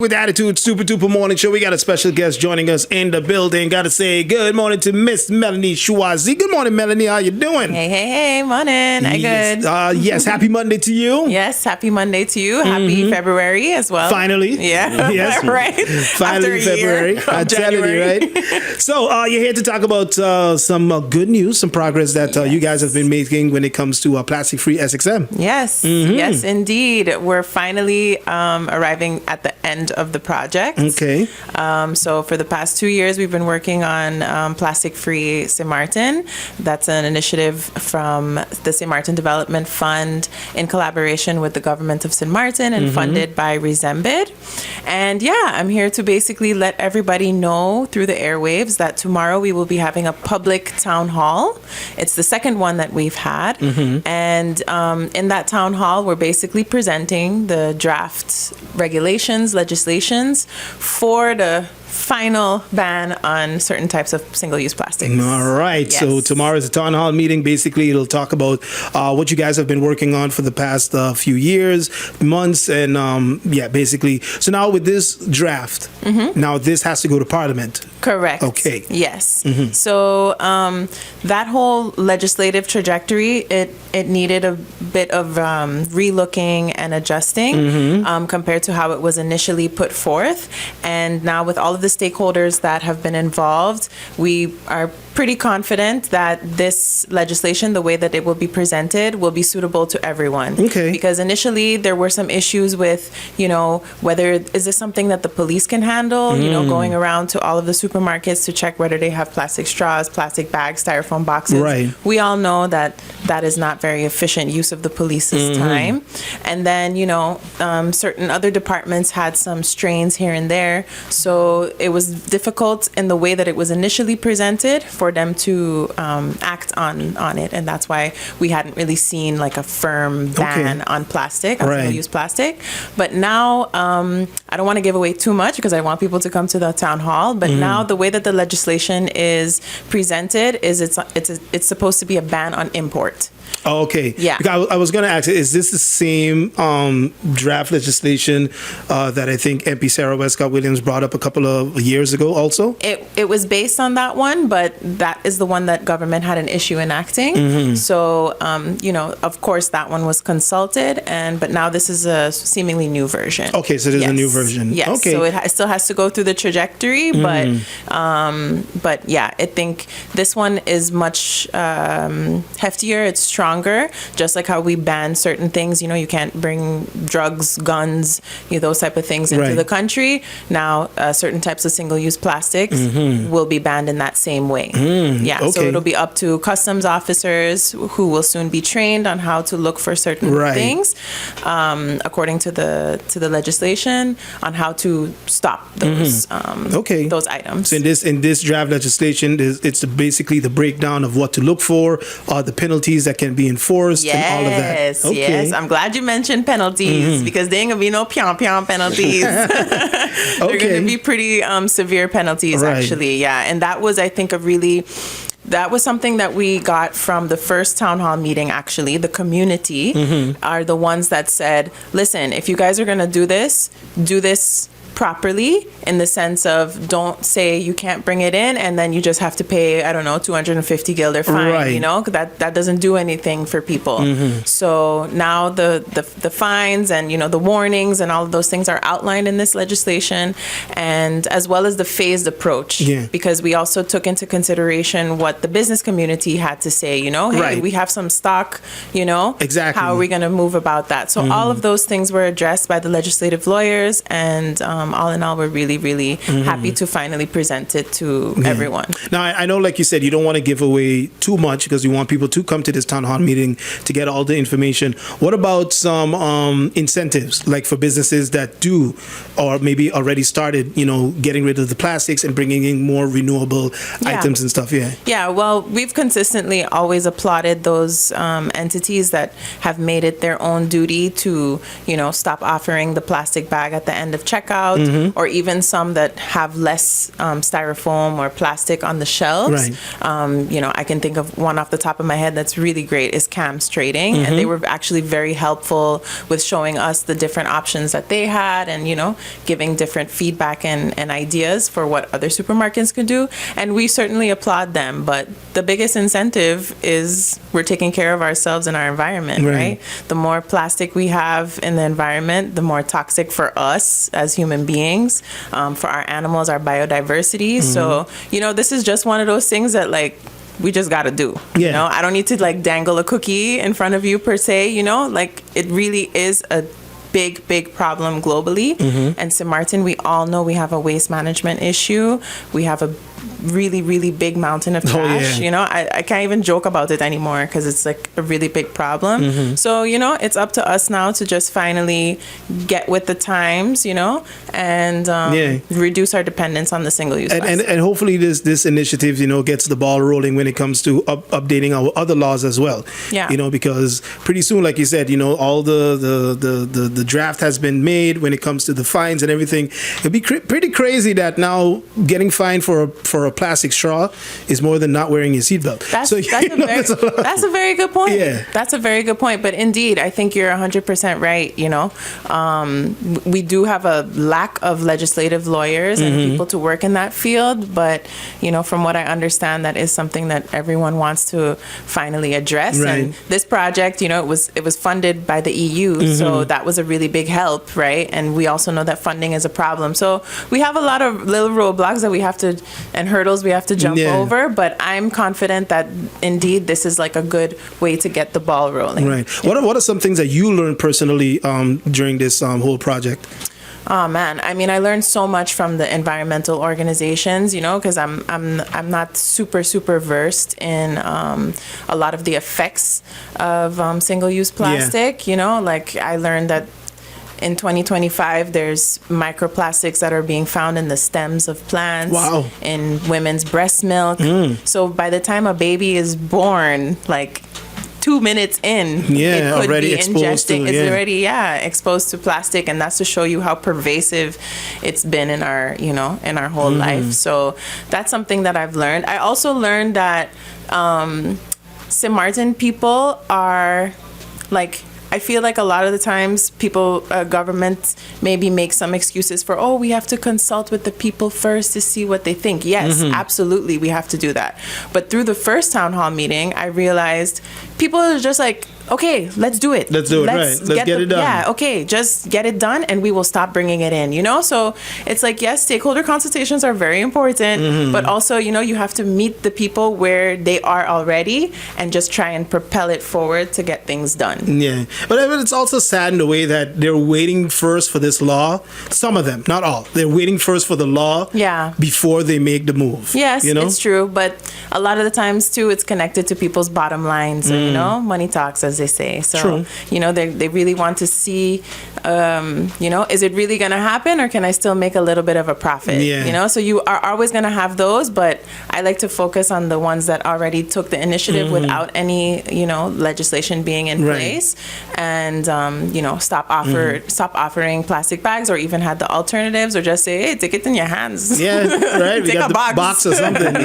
With Attitude Super Duper Morning Show, we got a special guest joining us in the building. Got to say good morning to Miss Melanie Schwazi. Good morning, Melanie. How you doing? Hey, morning. I good. Yes, happy Monday to you. Yes, happy Monday to you. Happy February as well. Finally. Yeah. Yes. Right. Finally, February. I'm telling you, right? So, you're here to talk about some good news, some progress that you guys have been making when it comes to Plastic Free SXM. Yes. Yes, indeed. We're finally arriving at the end of the project. Okay. So for the past 2 years, we've been working on Plastic Free St.Maarten. That's an initiative from the St.Maarten Development Fund in collaboration with the government of St. Maarten and funded by Resembid. And I'm here to basically let everybody know through the airwaves that tomorrow we will be having a public town hall. It's the second one that we've had. And in that town hall, we're basically presenting the draft regulations, legislations for the final ban on certain types of single-use plastics. All right. Yes. So tomorrow is a town hall meeting. Basically, it'll talk about what you guys have been working on for the past few years, months, and basically. So now with this draft, now this has to go to Parliament. Correct. Okay. Yes. So that whole legislative trajectory, it needed a bit of relooking and adjusting compared to how it was initially put forth. And now with all of the stakeholders that have been involved, we are pretty confident that this legislation, the way that it will be presented, will be suitable to everyone. Okay. Because initially there were some issues with, whether is this something that the police can handle, going around to all of the supermarkets to check whether they have plastic straws, plastic bags, styrofoam boxes. Right. We all know that that is not very efficient use of the police's time. And then, certain other departments had some strains here and there. So it was difficult in the way that it was initially presented for them to act on it. And that's why we hadn't really seen like a firm ban on plastic, on single-use plastic. But now, I don't want to give away too much because I want people to come to the town hall. But now the way that the legislation is presented is it's supposed to be a ban on import. Oh, okay. Yeah. Because I was going to ask, is this the same draft legislation that I think MP Sarah Westcott Williams brought up a couple of years ago also? It was based on that one, but that is the one that government had an issue enacting. So, of course, that one was consulted, but now this is a seemingly new version. Okay, so there's a new version. Yes. Okay. So it still has to go through the trajectory, but I think this one is much heftier. It's stronger, just like how we ban certain things. You can't bring drugs, guns, those type of things into the country. Now, certain types of single-use plastics will be banned in that same way. So it'll be up to customs officers who will soon be trained on how to look for certain things, according to the legislation, on how to stop those those items. So in this draft legislation, it's basically the breakdown of what to look for, the penalties that can be enforced, and all of that. Yes. I'm glad you mentioned penalties because there ain't gonna be no pion penalties. They're gonna be pretty severe penalties, actually. Yeah, and that was, I think, that was something that we got from the first town hall meeting, actually. The community are the ones that said, listen, if you guys are going to do this properly, in the sense of don't say you can't bring it in and then you just have to pay, I don't know, 250 guilder fine, that doesn't do anything for people. So now the fines and, the warnings and all of those things are outlined in this legislation, and as well as the phased approach, because we also took into consideration what the business community had to say, hey, we have some stock, Exactly. how are we going to move about that? So all of those things were addressed by the legislative lawyers, and all in all, we're really, really happy to finally present it to everyone. Now, I know, like you said, you don't want to give away too much because you want people to come to this town hall meeting to get all the information. What about some incentives, like for businesses that do, or maybe already started, getting rid of the plastics and bringing in more renewable items and stuff? Yeah, well, we've consistently always applauded those entities that have made it their own duty to, stop offering the plastic bag at the end of checkout, out, or even some that have less styrofoam or plastic on the shelves. Right. I can think of one off the top of my head that's really great is Cam's Trading, and they were actually very helpful with showing us the different options that they had, and giving different feedback and ideas for what other supermarkets could do. And we certainly applaud them, but the biggest incentive is we're taking care of ourselves and our environment, right? The more plastic we have in the environment, the more toxic for us as human beings, for our animals, our biodiversity. So, this is just one of those things that we just got to do. I don't need to dangle a cookie in front of you per se, it really is a big problem globally. And St.Maarten, we all know we have a waste management issue. We have a really big mountain of trash. I can't even joke about it anymore because it's a really big problem. So it's up to us now to just finally get with the times, and reduce our dependence on the single-use plastic. And hopefully this initiative gets the ball rolling when it comes to updating our other laws as well. Because pretty soon, like you said, all the draft has been made when it comes to the fines and everything. It'd be pretty crazy that now getting fined for a plastic straw is more than not wearing your seatbelt. That's a very good point. Yeah. That's a very good point. But indeed, I think you're 100% right. We do have a lack of legislative lawyers and people to work in that field. But, from what I understand, that is something that everyone wants to finally address. Right. And this project, it was funded by the EU. So that was a really big help, right? And we also know that funding is a problem. So we have a lot of little roadblocks that we have to, and hurdles we have to jump over, but I'm confident that indeed this is a good way to get the ball rolling. Right. What are some things that you learned personally during this whole project? Oh man, I mean, I learned so much from the environmental organizations, because I'm not super versed in a lot of the effects of single-use plastic. I learned that in 2025, there's microplastics that are being found in the stems of plants, in women's breast milk. So by the time a baby is born, 2 minutes in, it could already be exposed ingesting. To, it's already exposed to plastic, and that's to show you how pervasive it's been in our in our whole life. So that's something that I've learned. I also learned that St.Maarten people are I feel like a lot of the times people, government maybe make some excuses for, we have to consult with the people first to see what they think. Yes, absolutely, we have to do that. But through the first town hall meeting, I realized people are just okay, let's do it. Let's get it done. Yeah, okay, just get it done and we will stop bringing it in, So it's yes, stakeholder consultations are very important, but also, you have to meet the people where they are already and just try and propel it forward to get things done. Yeah. But it's also sad in the way that they're waiting first for this law. Some of them, not all. They're waiting first for the law before they make the move. Yes, it's true. But a lot of the times, too, it's connected to people's bottom lines. So, money talks, as they say. So, they really want to see, is it really going to happen or can I still make a little bit of a profit? So you are always going to have those, but I like to focus on the ones that already took the initiative without any, legislation being in place. And stop offering plastic bags, or even had the alternatives, or just say, hey, take it in your hands. Right. Take a box or something.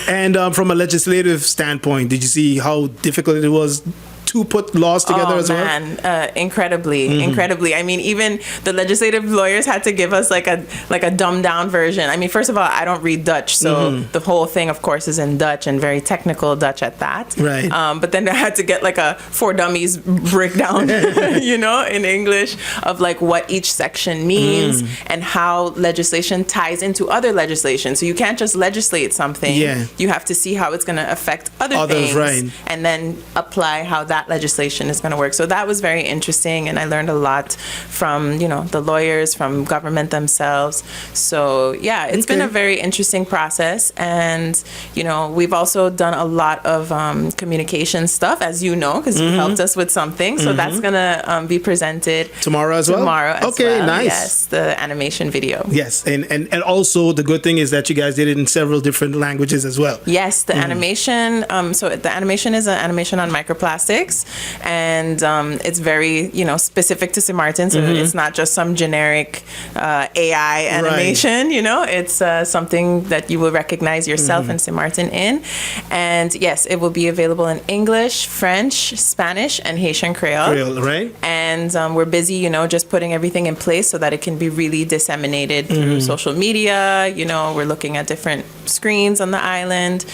And from a legislative standpoint, did you see how difficult it was to put laws together as well? Incredibly. I mean, even the legislative lawyers had to give us a dumbed down version. I mean, first of all, I don't read Dutch, so the whole thing, of course, is in Dutch, and very technical Dutch at that. Right. But then I had to get a for dummies breakdown, in English of what each section means and how legislation ties into other legislation. So you can't just legislate something. You have to see how it's going to affect other things, and then apply how that legislation is going to work. So that was very interesting, and I learned a lot from the lawyers, from government themselves. So it's been a very interesting process, and we've also done a lot of communication stuff, as because you helped us with something. So that's going to be presented tomorrow as well. Okay, nice. Yes, the animation video. Yes, and also the good thing is that you guys did it in several different languages as well. Yes, the animation. So the animation is an animation on microplastics. plastics, and it's very, specific to St. Maarten, so it's not just some generic AI animation, it's something that you will recognize yourself in St. Maarten in. And yes, it will be available in English, French, Spanish, and Haitian Creole. Right. And we're busy, just putting everything in place so that it can be really disseminated through social media. We're looking at different screens on the island.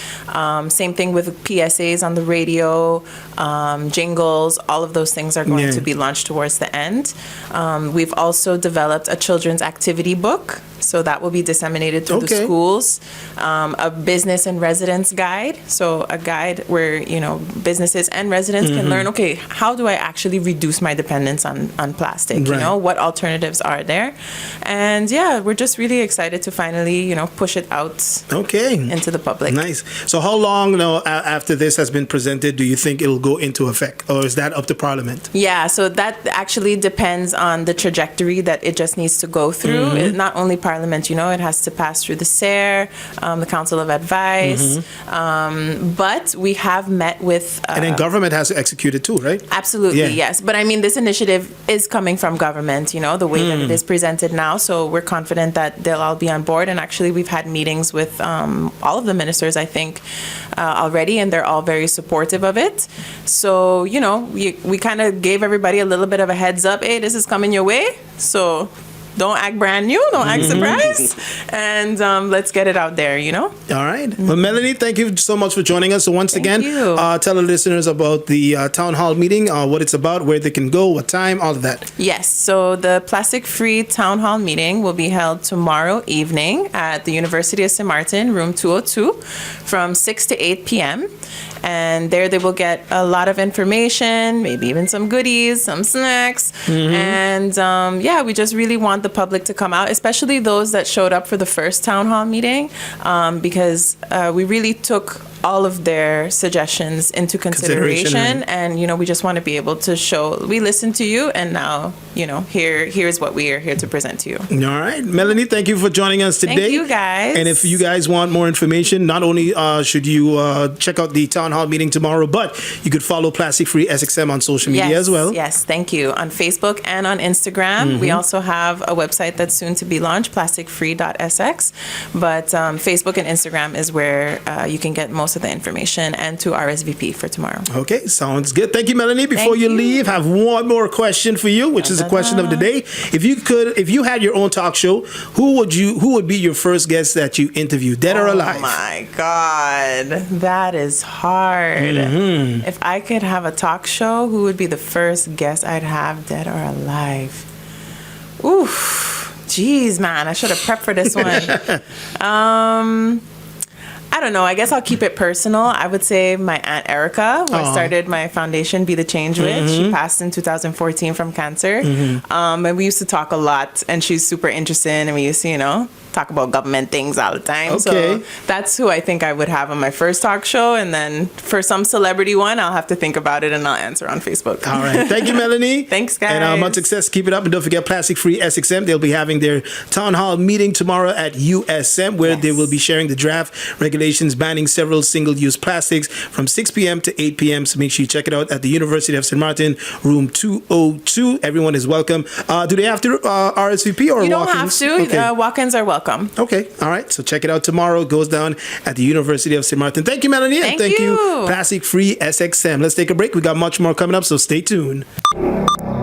Same thing with PSAs on the radio, jingles. All of those things are going to be launched towards the end. We've also developed a children's activity book, so that will be disseminated through the schools. A business and residence guide, so a guide where businesses and residents can learn, okay, how do I actually reduce my dependence on plastic? What alternatives are there? And we're just really excited to finally push it out into the public. Nice. So how long after this has been presented do you think it'll go into effect, or is that up to Parliament? Yeah, so that actually depends on the trajectory that it just needs to go through. Not only Parliament, it has to pass through the SARE, the Council of Advice, but we have met with... and then government has to execute it too, right? Absolutely, yes. But I mean, this initiative is coming from government, the way that it is presented now, so we're confident that they'll all be on board. And actually, we've had meetings with all of the ministers, I think, already, and they're all very supportive of it. So, we kind of gave everybody a little bit of a heads up, hey, this is coming your way, so don't act brand new, don't act surprised, and let's get it out there, All right. Well, Melanie, thank you so much for joining us. So once again, tell the listeners about the town hall meeting, what it's about, where they can go, what time, all of that. Yes. So the Plastic Free Town Hall meeting will be held tomorrow evening at the University of St. Maarten, room 202, from 6 to 8 p.m. And there they will get a lot of information, maybe even some goodies, some snacks. And we just really want the public to come out, especially those that showed up for the first town hall meeting, because we really took all of their suggestions into consideration. And, we just want to be able to show, we listened to you, and now, here's what we are here to present to you. All right. Melanie, thank you for joining us today. Thank you, guys. And if you guys want more information, not only should you check out the town hall meeting tomorrow, but you could follow Plastic Free SXM on social media as well. Yes, thank you. On Facebook and on Instagram. We also have a website that's soon to be launched, plasticfree.sx. But Facebook and Instagram is where you can get most of the information, and to RSVP for tomorrow. Okay, sounds good. Thank you, Melanie. Before you leave, I have one more question for you, which is the question of the day. If you had your own talk show, who would be your first guest that you interview, dead or alive? Oh my God, that is hard. If I could have a talk show, who would be the first guest I'd have, dead or alive? Oof, geez, man, I should have prepped for this one. I don't know. I guess I'll keep it personal. I would say my Aunt Erica, who I started my foundation, Be the Change with. She passed in 2014 from cancer. And we used to talk a lot, and she's super interesting, and we used to, talk about government things all the time. So that's who I think I would have on my first talk show. And then for some celebrity one, I'll have to think about it, and I'll answer on Facebook. All right. Thank you, Melanie. Thanks, guys. And much success. Keep it up. And don't forget Plastic Free SXM. They'll be having their town hall meeting tomorrow at USM, where they will be sharing the draft regulations banning several single-use plastics from 6 p.m. to 8 p.m. So make sure you check it out at the University of St. Maarten, room 202. Everyone is welcome. Do they have to RSVP or walk-ins? You don't have to. Okay. Walk-ins are welcome. Okay. All right. So check it out tomorrow. It goes down at the University of St. Maarten. Thank you, Melanie. Thank you. you. Plastic Free SXM. Let's take a break. We got much more coming up, so stay tuned.